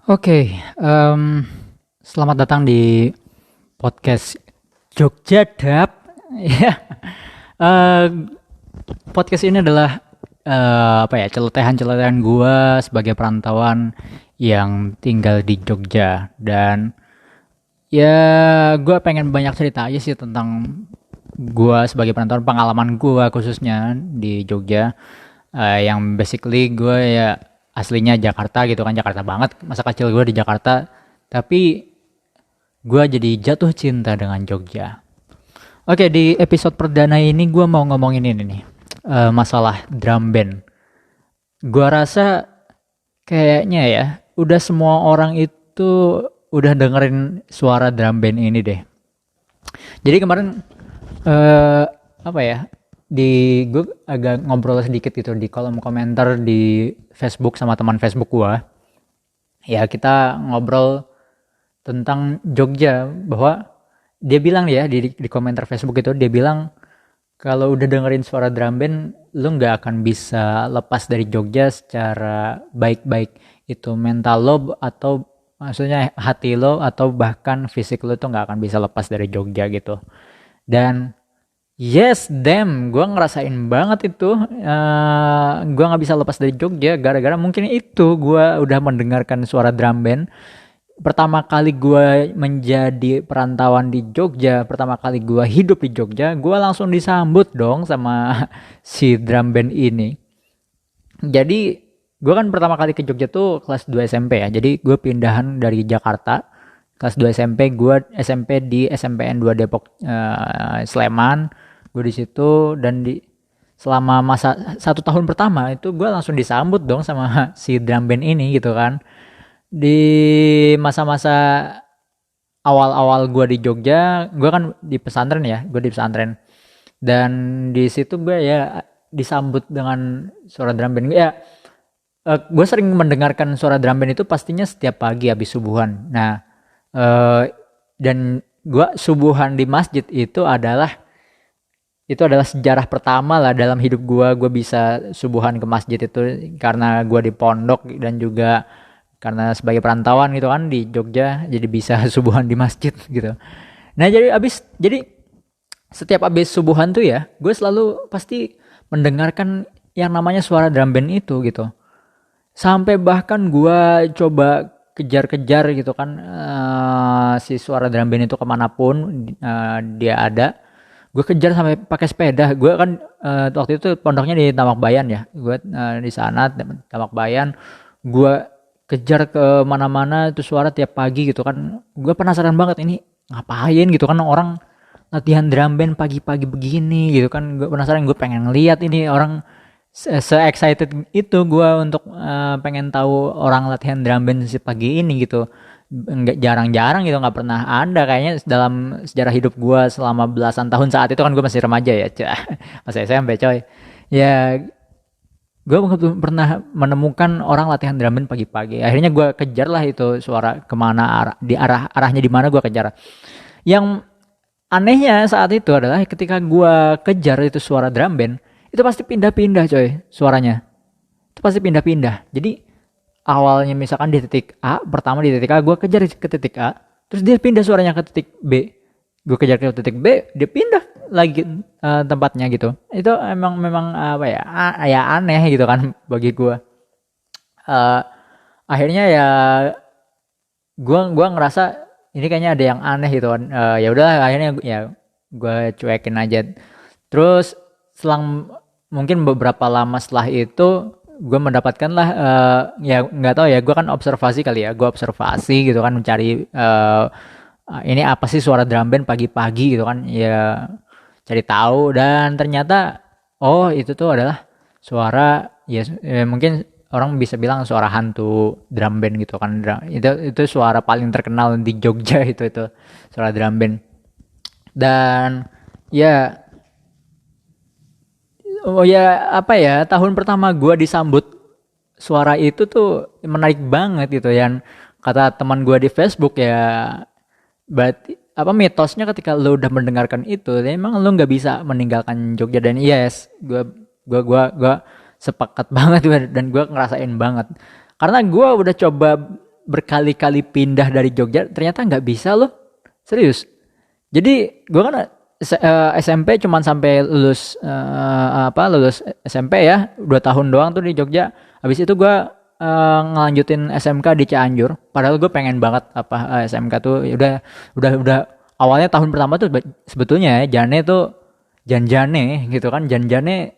Oke, selamat datang di podcast Jogja Dap. Ya, eh, podcast ini adalah celotehan-celotehan gua sebagai perantauan yang tinggal di Jogja dan ya gua pengen banyak cerita aja sih tentang gua sebagai perantauan, pengalaman gua khususnya di Jogja. Yang basically gue ya aslinya Jakarta gitu kan, Jakarta banget, masa kecil gue di Jakarta, tapi gue jadi jatuh cinta dengan Jogja. Oke, di episode perdana ini gue mau ngomongin ini nih, masalah drum band. Gue rasa kayaknya ya udah semua orang itu udah dengerin suara drum band ini deh. Jadi kemarin eh apa ya, di gue agak ngobrol sedikit gitu di kolom komentar di Facebook sama teman Facebook gue. Ya kita ngobrol tentang Jogja, bahwa dia bilang ya di komentar Facebook itu, dia bilang kalau udah dengerin suara drum band lu nggak akan bisa lepas dari Jogja secara baik-baik, itu mental lo atau maksudnya hati lo atau bahkan fisik lo tuh nggak akan bisa lepas dari Jogja gitu. Dan yes, damn, gue ngerasain banget itu. Gue nggak bisa lepas dari Jogja gara-gara mungkin itu gue udah mendengarkan suara drum band. Pertama kali gue menjadi perantauan di Jogja, pertama kali gue hidup di Jogja, gue langsung disambut dong sama si drum band ini. Jadi gue kan pertama kali ke Jogja tuh kelas 2 SMP ya. Jadi gue pindahan dari Jakarta. Kelas 2 SMP, gue SMP di SMPN 2 Depok, Sleman. Gue di situ dan di selama masa 1 tahun pertama itu gue langsung disambut dong sama si drum band ini gitu kan. Di masa-masa awal-awal gue di Jogja, gue kan di pesantren ya, gue di pesantren. Dan di situ gue ya disambut dengan suara drum band. Ya, gue sering mendengarkan suara drum band itu pastinya setiap pagi habis subuhan. Nah, dan gue subuhan di masjid itu adalah sejarah pertama lah dalam hidup gue bisa subuhan ke masjid itu, karena gue di pondok dan juga karena sebagai perantauan gitu kan di Jogja, jadi bisa subuhan di masjid gitu. Nah jadi setiap abis subuhan tuh ya gue selalu pasti mendengarkan yang namanya suara drum band itu gitu. Sampai bahkan gua coba kejar-kejar gitu kan, si suara drum band itu kemanapun dia ada. Gue kejar sampai pakai sepeda. Gue kan waktu itu pondoknya di Tamak Bayan ya. Gue di sana Tamak Bayan. Gue kejar ke mana-mana itu suara tiap pagi gitu kan. Gue penasaran banget ini ngapain gitu kan orang latihan drum band pagi-pagi begini gitu kan. Gue penasaran, gue pengen lihat ini orang se-excited itu gue untuk pengen tahu orang latihan drum band si pagi ini gitu. Nggak, jarang-jarang gitu, nggak pernah ada kayaknya dalam sejarah hidup gue selama belasan tahun. Saat itu kan gue masih remaja ya, masih SMP coy. Ya gue belum pernah menemukan orang latihan drum band pagi-pagi. Akhirnya gue kejar lah itu suara kemana, arahnya di mana gue kejar. Yang anehnya saat itu adalah ketika gue kejar itu suara drum band, itu pasti pindah-pindah coy suaranya. Itu pasti pindah-pindah. Jadi awalnya misalkan di titik A, pertama di titik A, gue kejar ke titik A, terus dia pindah suaranya ke titik B. Gue kejar ke titik B, dia pindah lagi tempatnya gitu. Itu memang apa ya, ya aneh gitu kan bagi gue. Uh, Akhirnya ya gue ngerasa ini kayaknya ada yang aneh gitu kan. Ya udahlah, akhirnya ya gue cuekin aja. Terus selang mungkin beberapa lama setelah itu gue mendapatkan lah, ya nggak tahu ya, gue kan observasi kali ya, gue observasi gitu kan, mencari ini apa sih suara drum band pagi-pagi gitu kan ya, cari tahu. Dan ternyata oh itu tuh adalah suara ya, mungkin orang bisa bilang suara hantu drum band gitu kan. Itu suara paling terkenal di Jogja itu suara drum band. Dan ya oh ya apa ya, tahun pertama gue disambut suara itu tuh menarik banget gitu. Yang kata teman gue di Facebook ya, berarti apa mitosnya ketika lo udah mendengarkan itu emang lo nggak bisa meninggalkan Jogja. Dan yes, gue sepakat banget dan gue ngerasain banget karena gue udah coba berkali-kali pindah dari Jogja ternyata nggak bisa loh, serius. Jadi gue kan SMP cuman sampai lulus SMP ya 2 tahun doang tuh di Jogja. Habis itu gue ngelanjutin SMK di Cianjur. Padahal gue pengen banget SMK tuh udah awalnya tahun pertama tuh sebetulnya ya janjane gitu kan, janjane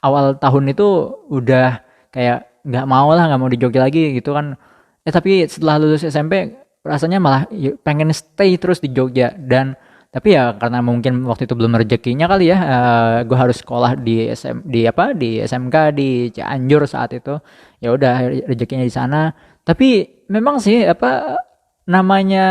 awal tahun itu udah kayak nggak mau di Jogja lagi gitu kan. Tapi setelah lulus SMP rasanya malah pengen stay terus di Jogja. Dan tapi ya karena mungkin waktu itu belum rezekinya kali ya, gue harus sekolah di SMK di Cianjur saat itu. Ya udah rezekinya di sana. Tapi memang sih namanya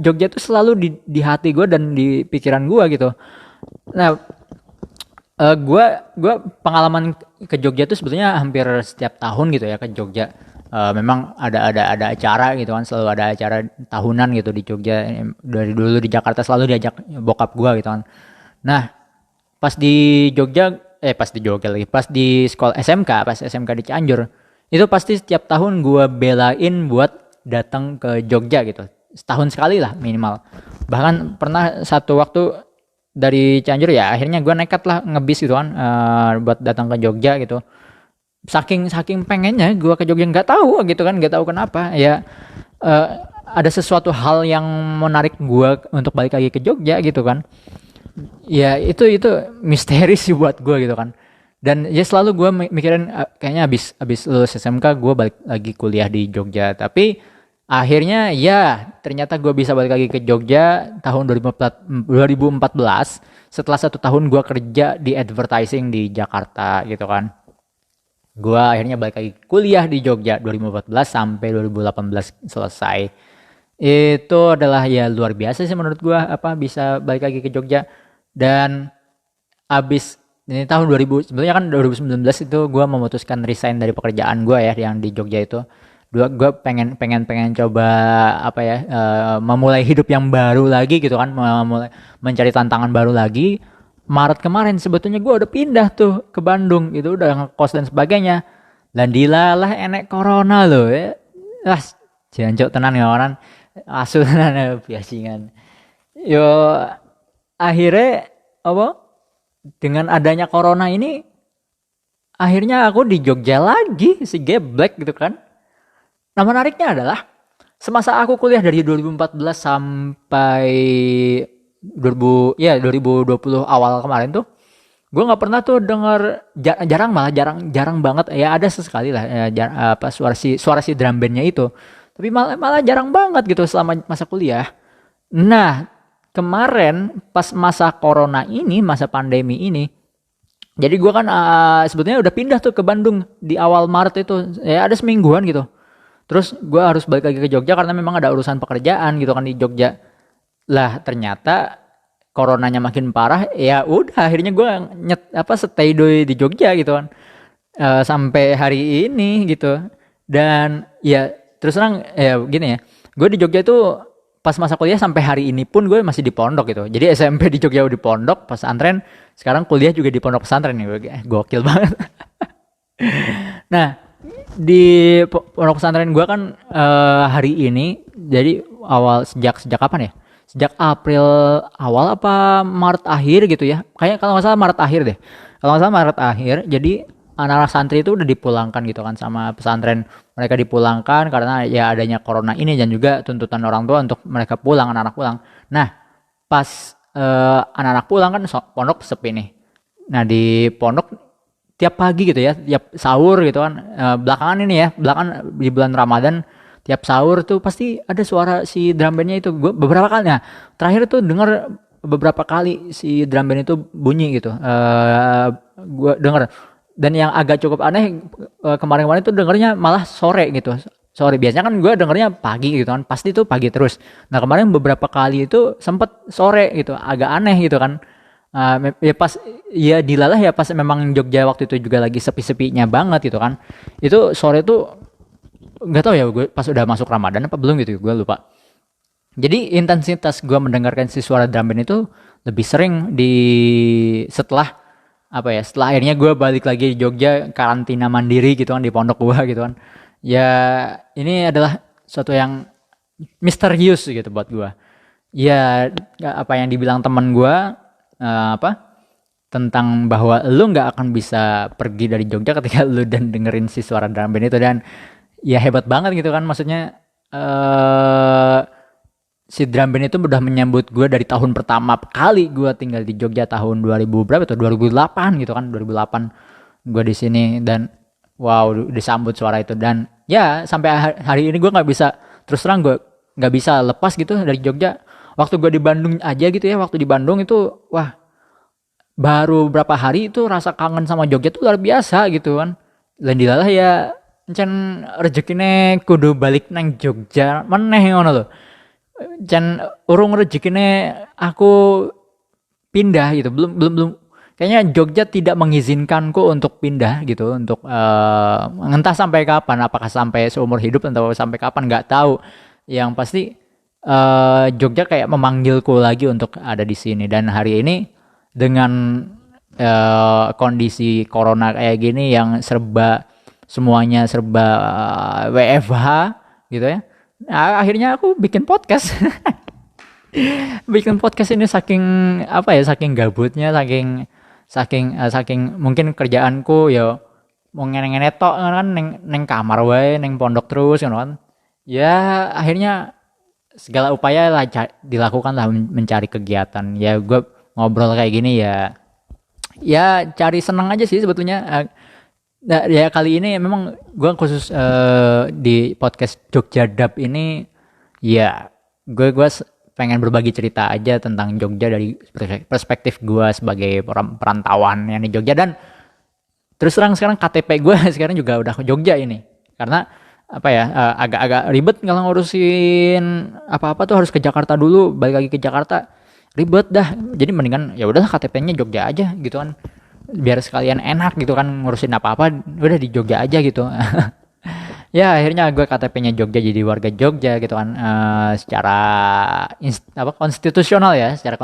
Jogja tuh selalu di hati gue dan di pikiran gue gitu. Nah, gue pengalaman ke Jogja tuh sebetulnya hampir setiap tahun gitu ya ke Jogja. Memang ada acara gitu kan, selalu ada acara tahunan gitu di Jogja. Dari dulu di Jakarta selalu diajak bokap gue gitu kan. Nah, pas di Jogja lagi, pas di sekolah pas SMK di Cianjur, itu pasti setiap tahun gue belain buat datang ke Jogja gitu. Setahun sekali lah minimal. Bahkan pernah satu waktu dari Cianjur ya akhirnya gue nekat lah ngebis gitu kan, buat datang ke Jogja gitu. Saking pengennya gue ke Jogja, nggak tahu kenapa ya, ada sesuatu hal yang menarik gue untuk balik lagi ke Jogja gitu kan. Ya itu misteri sih buat gue gitu kan. Dan ya selalu gue mikirin kayaknya abis lulus SMK gue balik lagi kuliah di Jogja. Tapi akhirnya ya ternyata gue bisa balik lagi ke Jogja tahun 2014 setelah 1 tahun gue kerja di advertising di Jakarta gitu kan. Gue akhirnya balik lagi kuliah di Jogja 2014 sampai 2018 selesai. Itu adalah ya luar biasa sih menurut gue bisa balik lagi ke Jogja. Dan abis ini tahun 2000 sebenarnya kan 2019 itu gue memutuskan resign dari pekerjaan gue ya yang di Jogja itu. Gue pengen coba memulai hidup yang baru lagi gitu kan, mencari tantangan baru lagi. Maret kemarin sebetulnya gue udah pindah tuh ke Bandung gitu, udah ngekos dan sebagainya. Dan dilalah enek corona loh ya. Jancuk tenan ya orang, asu tenan ya biasingan. Yo akhirnya dengan adanya corona ini akhirnya aku di Jogja lagi si geblek gitu kan. Nah menariknya adalah semasa aku kuliah dari 2014 sampai 2020 awal kemarin tuh gue nggak pernah tuh denger, jarang banget ya, ada sesekali lah suara si drum bandnya itu, tapi malah jarang banget gitu selama masa kuliah. Nah kemarin pas masa corona ini, masa pandemi ini, jadi gue kan sebetulnya udah pindah tuh ke Bandung di awal Maret itu ya, ada semingguan gitu. Terus gue harus balik lagi ke Jogja karena memang ada urusan pekerjaan gitu kan di Jogja. Lah ternyata coronanya makin parah, ya udah akhirnya gue stay di Jogja gitu kan, sampai hari ini gitu. Dan ya terus terang ya gini ya, gue di Jogja itu pas masa kuliah sampai hari ini pun gue masih di pondok gitu. Jadi SMP di Jogja di pondok pesantren, sekarang kuliah juga di pondok pesantren nih, gokil banget. Nah di pondok pesantren gue kan hari ini, jadi sejak kapan ya? Sejak April awal apa Maret akhir gitu ya. Kayak kalau nggak salah Maret akhir deh. Jadi anak-anak santri itu udah dipulangkan gitu kan sama pesantren. Mereka dipulangkan karena ya adanya corona ini dan juga tuntutan orang tua untuk mereka pulang, anak-anak pulang. Nah, pas anak-anak pulang kan pondok sepi nih. Nah, di pondok tiap pagi gitu ya, tiap sahur gitu kan. Belakangan di bulan Ramadan, tiap sahur tuh pasti ada suara si drum bandnya itu. Gue beberapa kali, nah terakhir tuh denger beberapa kali si drum band itu bunyi gitu. Gue denger, dan yang agak cukup aneh kemarin tuh dengernya malah sore gitu. Biasanya kan gue dengernya pagi gitu kan, pasti tuh pagi terus. Nah kemarin beberapa kali itu sempet sore gitu, agak aneh gitu kan. Ya pas ya dilalah ya pas memang Jogja waktu itu juga lagi sepi-sepinya banget gitu kan. Itu sore tuh nggak tahu ya, gue pas udah masuk Ramadan apa belum gitu, gue lupa. Jadi intensitas gue mendengarkan si suara drum band itu lebih sering setelah akhirnya gue balik lagi di Jogja, karantina mandiri gitu kan di pondok gue gitu kan. Ya ini adalah suatu yang misterius gitu buat gue. Ya apa yang dibilang teman gue apa tentang bahwa lu nggak akan bisa pergi dari Jogja ketika lu dan dengerin si suara drum band itu, dan ya hebat banget gitu kan, maksudnya si drum band itu udah menyambut gue dari tahun pertama kali gue tinggal di Jogja tahun 2000 berapa tuh 2008 gitu kan, 2008 gue di sini, dan wow disambut suara itu. Dan ya sampai hari ini gue nggak bisa, terus terang gue nggak bisa lepas gitu dari Jogja. Waktu gue di Bandung aja gitu ya, waktu di Bandung itu wah baru berapa hari itu rasa kangen sama Jogja tuh luar biasa gitu kan. Dan dilalah ya encen rezekine kudu balik nang Jogja meneh ngono lho. Encen urung rezekine aku pindah gitu. Belum kayaknya Jogja tidak mengizinkanku untuk pindah gitu, untuk entah sampai kapan, apakah sampai seumur hidup atau sampai kapan nggak tahu. Yang pasti Jogja kayak memanggilku lagi untuk ada di sini. Dan hari ini dengan kondisi corona kayak gini yang semuanya serba WFH gitu ya. Nah, akhirnya aku bikin podcast. Bikin podcast ini saking apa ya, saking gabutnya, saking mungkin kerjaanku ya mau ngene-ngene tok kan, neng kamar wae, neng pondok terus kan. Ya akhirnya segala upaya lah dilakukan lah mencari kegiatan. Ya gue ngobrol kayak gini ya cari seneng aja sih sebetulnya. Nah, ya kali ini memang gue khusus di podcast Jogja Dap ini ya gue pengen berbagi cerita aja tentang Jogja dari perspektif gue sebagai orang perantauan yang di Jogja. Dan terus terang sekarang KTP gue sekarang juga udah ke Jogja ini, karena apa ya, agak-agak ribet kalau ngurusin apa-apa tuh harus ke Jakarta dulu, balik lagi ke Jakarta ribet dah. Jadi mendingan ya udahlah KTP-nya Jogja aja gitu kan, biar sekalian enak gitu kan, ngurusin apa-apa udah di Jogja aja gitu. Ya akhirnya gue KTP-nya Jogja, jadi warga Jogja gitu kan, secara konstitusional ya, secara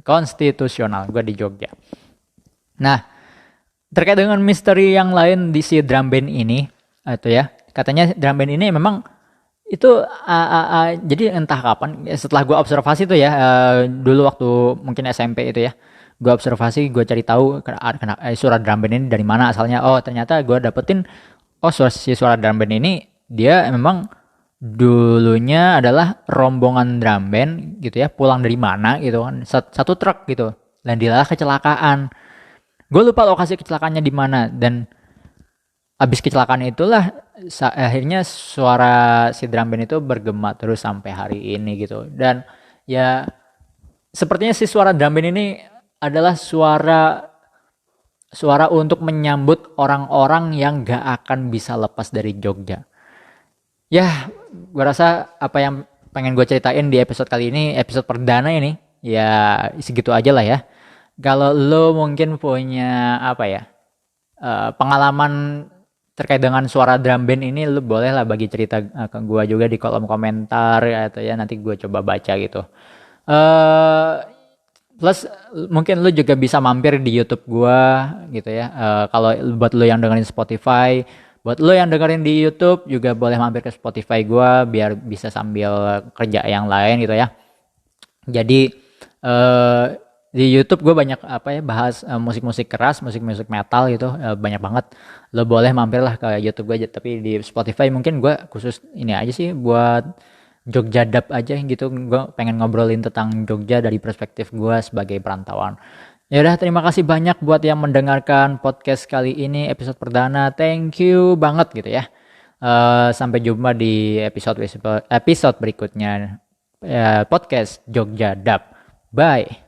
konstitusional gue di Jogja. Nah terkait dengan misteri yang lain di si drum band ini itu ya, katanya drum band ini memang itu jadi entah kapan setelah gue observasi tuh ya, dulu waktu mungkin SMP itu ya, gue observasi, gue cari tahu suara drum band ini dari mana asalnya. Oh ternyata gue dapetin si suara drum band ini dia memang dulunya adalah rombongan drum band gitu ya, pulang dari mana gitu kan, satu truk gitu, dan dilalah kecelakaan. Gue lupa lokasi kecelakaannya di mana, dan abis kecelakaan itulah akhirnya suara si drum band itu bergema terus sampai hari ini gitu. Dan ya sepertinya si suara drum band ini adalah suara untuk menyambut orang-orang yang gak akan bisa lepas dari Jogja. Ya gue rasa apa yang pengen gue ceritain di episode kali ini, episode perdana ini ya segitu aja lah ya. Kalau lo mungkin punya apa ya, pengalaman terkait dengan suara drum band ini, lu boleh lah bagi cerita ke gue juga di kolom komentar atau ya nanti gue coba baca gitu. Plus mungkin lu juga bisa mampir di YouTube gue gitu ya. Kalau buat lu yang dengerin Spotify, buat lu yang dengerin di YouTube juga boleh mampir ke Spotify gue biar bisa sambil kerja yang lain gitu ya. Jadi di YouTube gue banyak apa ya, bahas musik-musik keras, musik-musik metal gitu, banyak banget. Lo boleh mampir lah ke YouTube gue, tapi di Spotify mungkin gue khusus ini aja sih buat Jogja Dap aja gitu. Gue pengen ngobrolin tentang Jogja dari perspektif gue sebagai perantauan. Ya udah, terima kasih banyak buat yang mendengarkan podcast kali ini, episode perdana. Thank you banget gitu ya. Sampai jumpa di episode berikutnya podcast Jogja Dap. Bye.